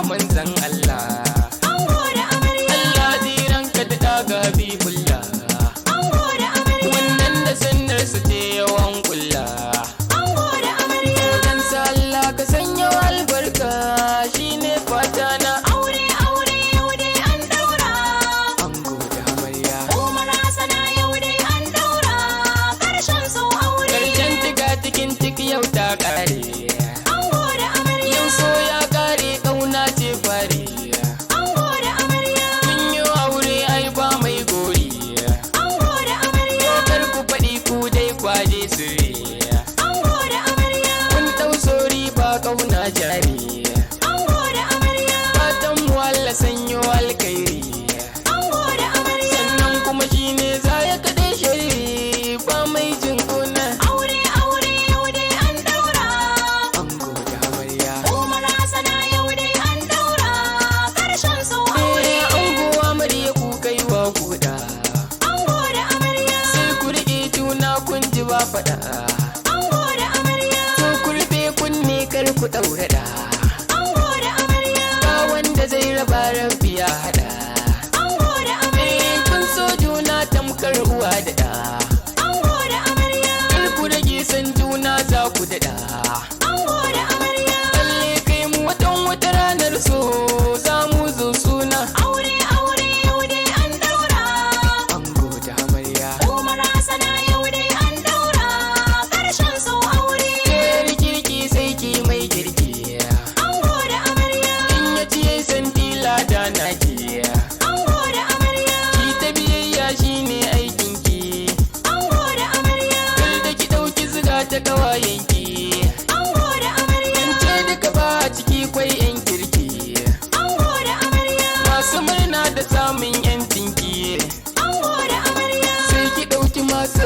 manzan Allah. Ango da amarya. Allah ziranka da daga Habibullah. Ango da amarya. Wannan da sunnar su ce yawan kulla. Ango da amarya. Dan sa Allah ka sanya albarka shine fata na. Aure aure yau dai an daura. Ango da amarya. Umar Hassana yau dai an daura. Karshen su aure. Karshen tiga cikin tik yau ta kare. Ango da amarya. Yau so ya kare kauna ce fari. Ango da amarya. Kun yi aure ai ba mai gori. Ango da amarya. Kar ku faɗi ku dai kwaje sirri. Ango da amarya. Kun ɗau sori ba kauna jari. Ango da amarya. Fatan mu Allah sanyo alkairi. Ango da amarya. Sannan kuma shine za ya kaɗai shari ba mai jin kuna. Aure aure yau dai an daura. Ango da amarya. Umar Hassana yau dai an daura. Karshen su aure. Ango amarya ku kai wa kuɗa. Ango da amarya. Sai ku riƙe juna kun ji ba faɗa. Ango da amarya. To ku rufe kunne kar ku ɗaura da. Ango da amarya. Ba wanda zai raba rabbi ya haɗa. Ango da amarya. Kun so juna tamkar uwa da ɗa. Ango da amarya. Kar ku rage san juna za ku daɗa. Ango da amarya. Kalle kai mu wata ranar so za mu zo suna. Aure aure yau dai an daura. Ango da amarya. Umar Hassana yau dai an daura. Karshen su aure. Kayar kirki sai ki mai kirki. Ango da amarya. In ya ci yayi santila da naki. Ango da amarya. Ki ta biyayya shine aikin ki. Ango da amarya. Kar da ki ɗauki ziga ta ƙawayen ki. Ango da amarya. Ce duka ba a ciki kwai yan kirki. Ango da amarya. Masu murna da samun yancin ki. Ango da amarya. Sai ki ɗauki masu